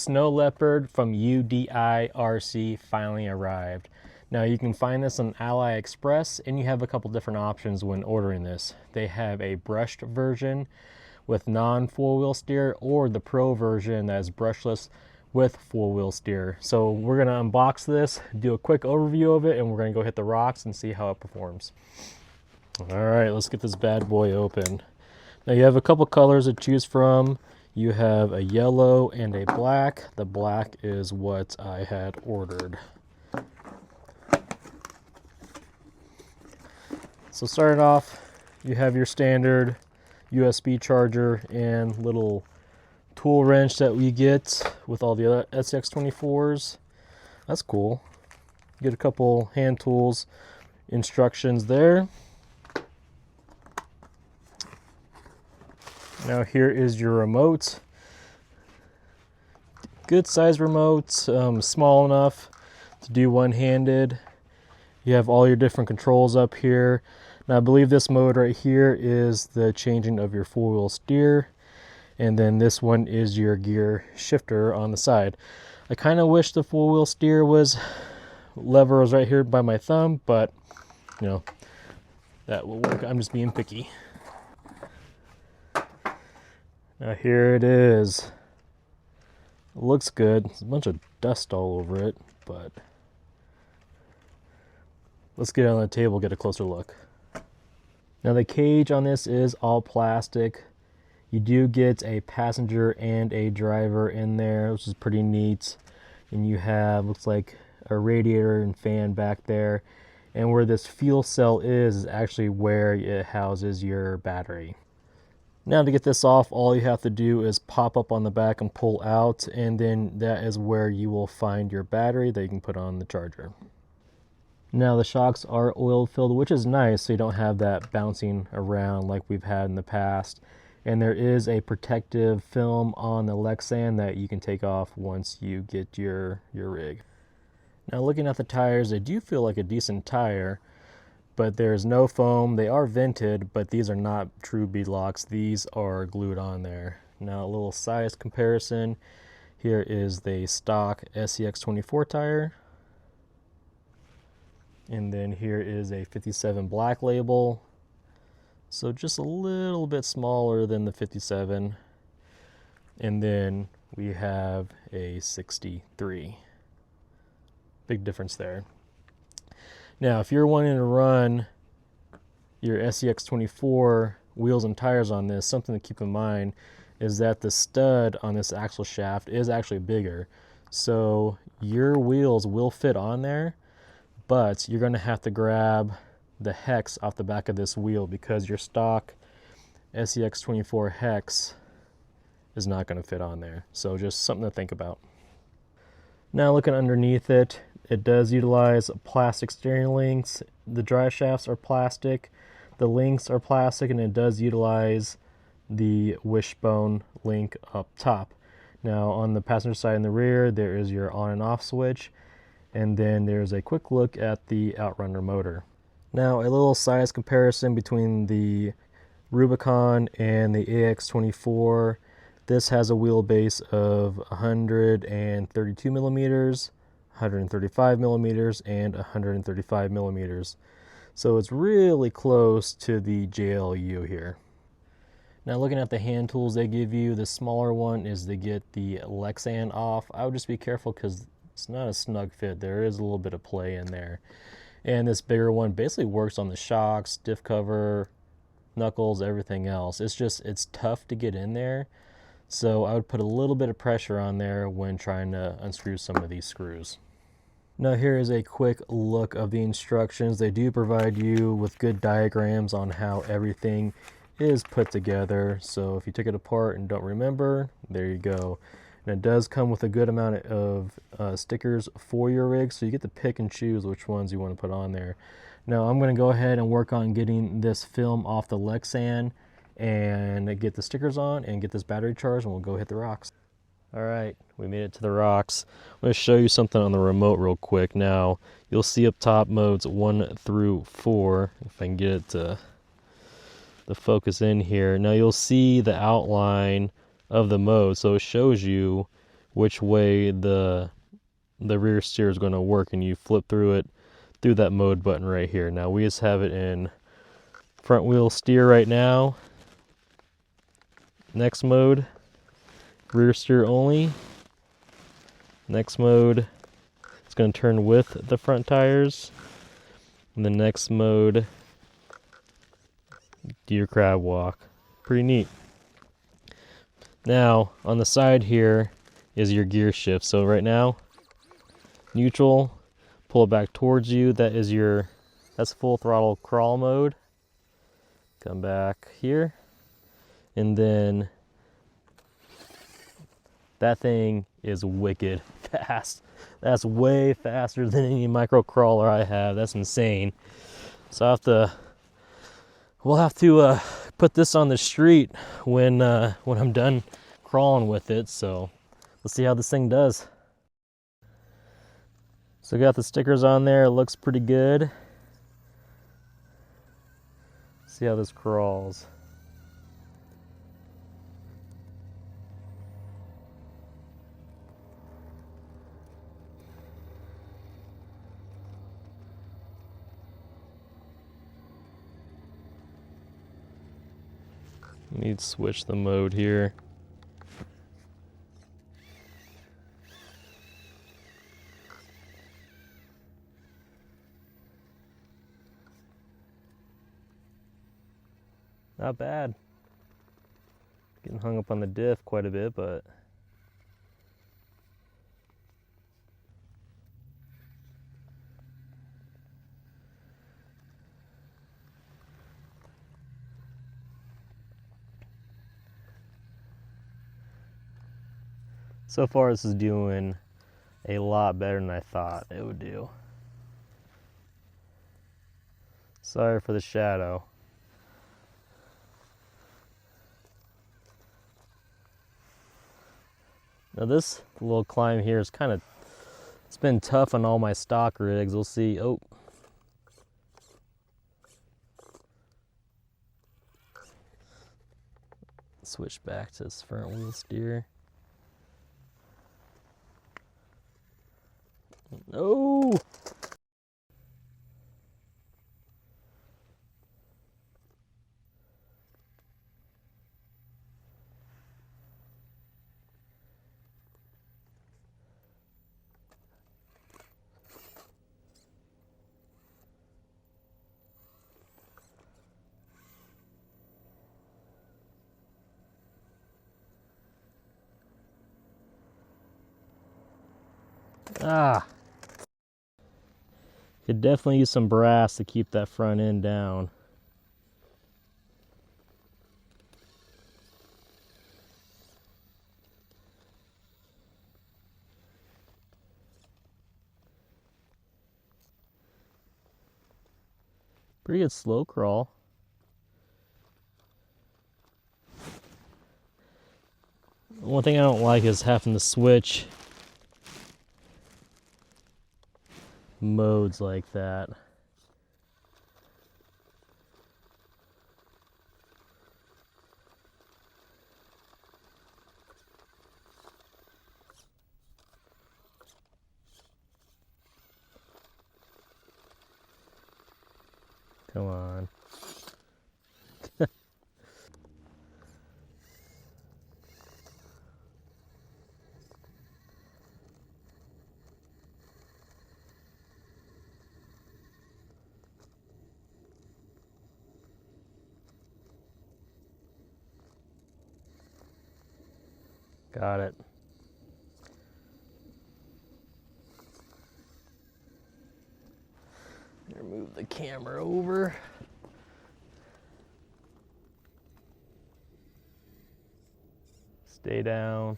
Snow Leopard from UDIRC finally arrived. Now you can find this on AliExpress, and you have a couple different options when ordering this. They have a brushed version with non-four-wheel steer, or the Pro version that is brushless with four-wheel steer. So we're gonna unbox this, do a quick overview of it, and we're gonna go hit the rocks and see how it performs. All right, let's get this bad boy open. Now you have a couple colors to choose from. You have a yellow and a black. The black is what I had ordered. So starting off, you have your standard USB charger and little tool wrench that we get with all the other UCX24s. That's cool. You get a couple hand tools, instructions there. Now here is your remote. Good size remote, small enough to do one-handed. You have all your different controls up here. Now I believe this mode right here is the changing of your four-wheel steer, and then this one is your gear shifter on the side. I kind of wish the four-wheel steer lever was right here by my thumb, but you know, that will work. I'm just being picky. Now here it is. It looks good. There's a bunch of dust all over it, but let's get it on the table, get a closer look. Now the cage on this is all plastic. You do get a passenger and a driver in there, which is pretty neat. And you have, looks like, a radiator and fan back there. And where this fuel cell is actually where it houses your battery. Now to get this off, all you have to do is pop up on the back and pull out, and then that is where you will find your battery that you can put on the charger. Now the shocks are oil filled, which is nice, so you don't have that bouncing around like we've had in the past. And there is a protective film on the Lexan that you can take off once you get your rig. Now looking at the tires, they do feel like a decent tire, but there's no foam. They are vented, but these are not true bead locks. These are glued on there. Now a little size comparison. Here is the stock UCX24 tire. And then here is a 57 black label. So just a little bit smaller than the 57. And then we have a 63. Big difference there. Now, if you're wanting to run your UCX24 wheels and tires on this, something to keep in mind is that the stud on this axle shaft is actually bigger. So your wheels will fit on there, but you're going to have to grab the hex off the back of this wheel because your stock UCX24 hex is not going to fit on there. So just something to think about. Now looking underneath it, it does utilize plastic steering links. The drive shafts are plastic, the links are plastic, and it does utilize the wishbone link up top. Now on the passenger side and the rear, there is your on and off switch, and then there's a quick look at the outrunner motor. Now a little size comparison between the Rubicon and the AX24. This has a wheelbase of 132 millimeters, 135 millimeters, and 135 millimeters. So it's really close to the JLU here. Now looking at the hand tools they give you, the smaller one is to get the Lexan off. I would just be careful because it's not a snug fit. There is a little bit of play in there. And this bigger one basically works on the shocks, diff cover, knuckles, everything else. It's tough to get in there. So I would put a little bit of pressure on there when trying to unscrew some of these screws. Now here is a quick look of the instructions. They do provide you with good diagrams on how everything is put together. So if you took it apart and don't remember, there you go. And it does come with a good amount of stickers for your rig, so you get to pick and choose which ones you want to put on there. Now I'm going to go ahead and work on getting this film off the Lexan and get the stickers on and get this battery charged, and we'll go hit the rocks. All right, we made it to the rocks. I'm going to show you something on the remote real quick. Now you'll see up top modes 1 through 4, if I can get it to focus in here. Now you'll see the outline of the mode, so it shows you which way the rear steer is going to work, and you flip through that mode button right here. Now we just have it in front wheel steer right now. Next mode, rear steer only. Next mode, it's going to turn with the front tires. And the next mode, deer crab walk. Pretty neat. Now, on the side here is your gear shift. So right now, neutral, pull it back towards you. That's full throttle crawl mode. Come back here. And then that thing is wicked fast. That's way faster than any micro crawler I have. That's insane. So we'll have to put this on the street when I'm done crawling with it. So let's see how this thing does. So got the stickers on there. It looks pretty good. See how this crawls. Need to switch the mode here. Not bad. Getting hung up on the diff quite a bit, but so far this is doing a lot better than I thought it would do. Sorry for the shadow. Now this little climb here is it's been tough on all my stock rigs. We'll see. Oh. Switch back to this front wheel steer. Oh! Ah! Could definitely use some brass to keep that front end down. Pretty good slow crawl. One thing I don't like is having to switch modes like that. Come on. Got it. Move the camera over. Stay down.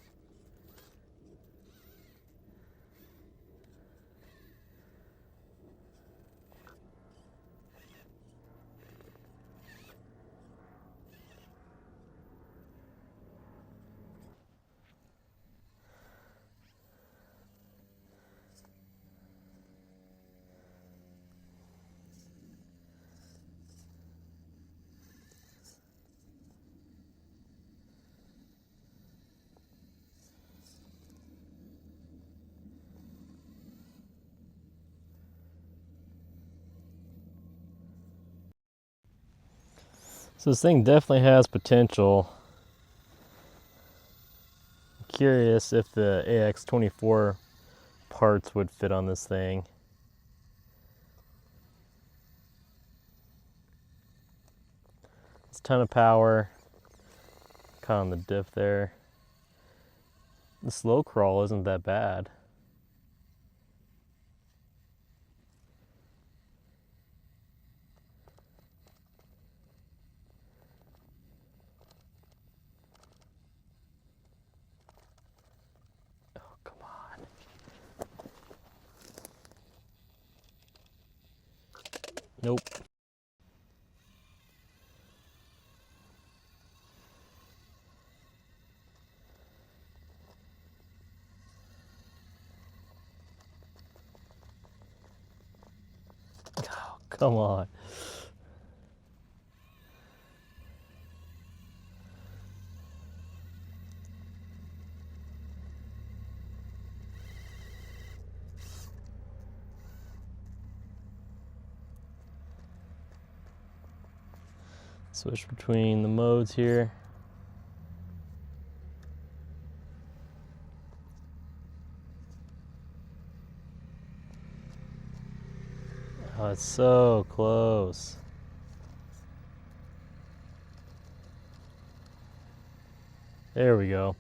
So this thing definitely has potential. I'm curious if the AX24 parts would fit on this thing. It's a ton of power. Caught on the diff there. The slow crawl isn't that bad. Oh, come on. Nope. Oh, come on. Switch between the modes here. Oh, it's so close. There we go.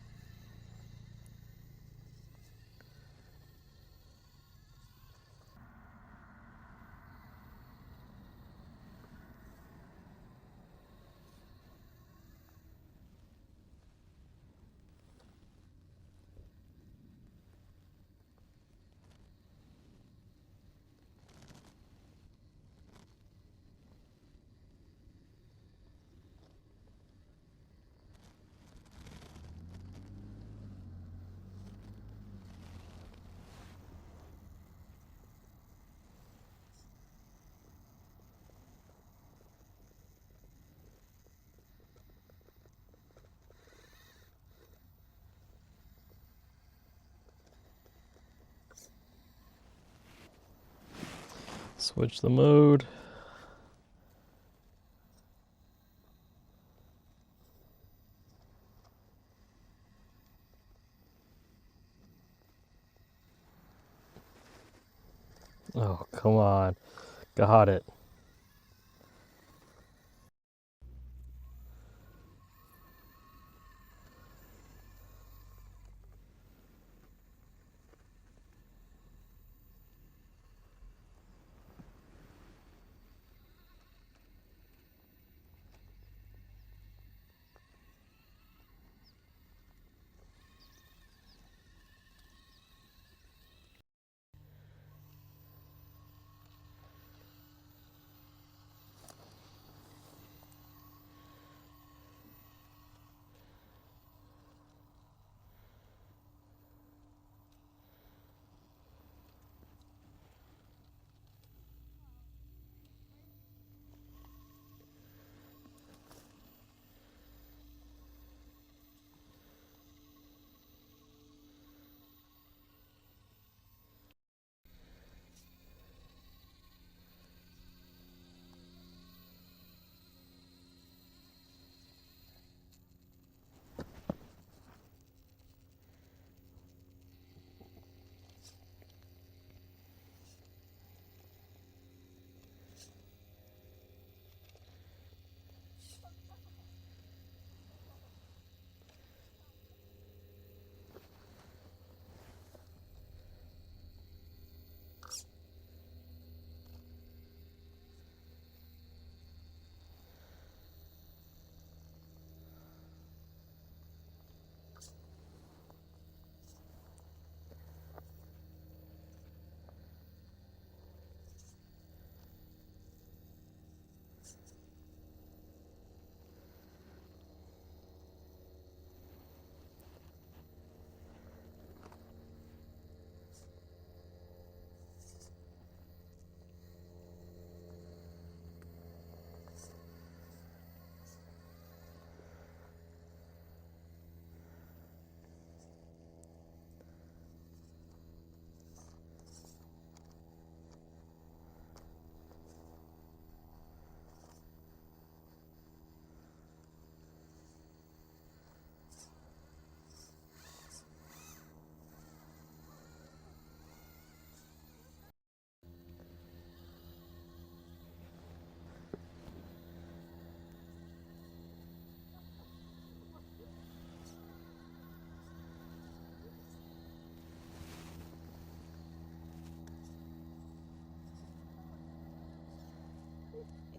Switch the mode. Oh, come on. Got it.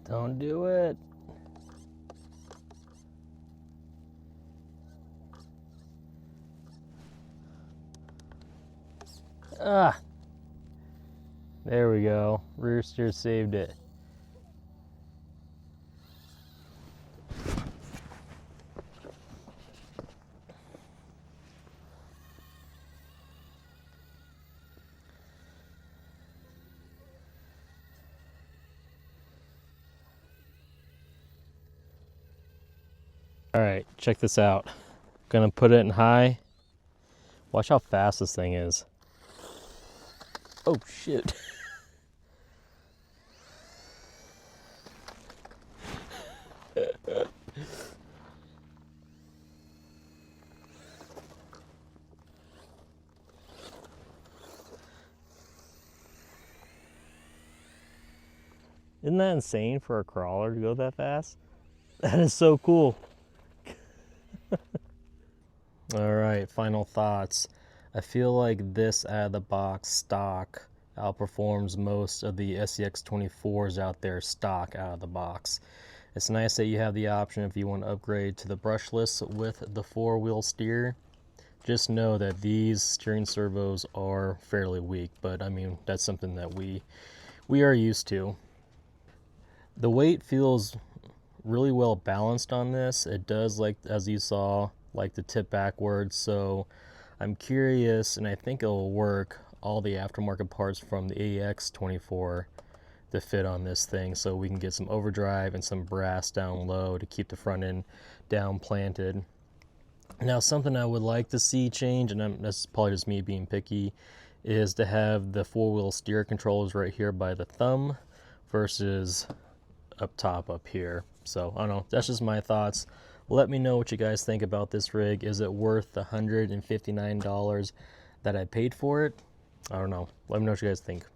Don't do it. Ah, there we go. Rear steer saved it. All right, check this out. Gonna put it in high. Watch how fast this thing is. Oh shit. Isn't that insane for a crawler to go that fast? That is so cool. All right, final thoughts. I feel like this out of the box stock outperforms most of the UCX24s out there stock out of the box. It's nice that you have the option if you want to upgrade to the brushless with the 4-wheel steer. Just know that these steering servos are fairly weak, but I mean, that's something that we are used to. The weight feels really well balanced on this. It does, like as you saw, like to tip backwards, so I'm curious, and I think it'll work, all the aftermarket parts from the UCX24 to fit on this thing, so we can get some overdrive and some brass down low to keep the front end down planted. Now, something I would like to see change, and that's probably just me being picky, is to have the 4-wheel steer controls right here by the thumb versus up top up here. So I don't know, that's just my thoughts. Let me know what you guys think about this rig. Is it worth the $159 that I paid for it? I don't know. Let me know what you guys think.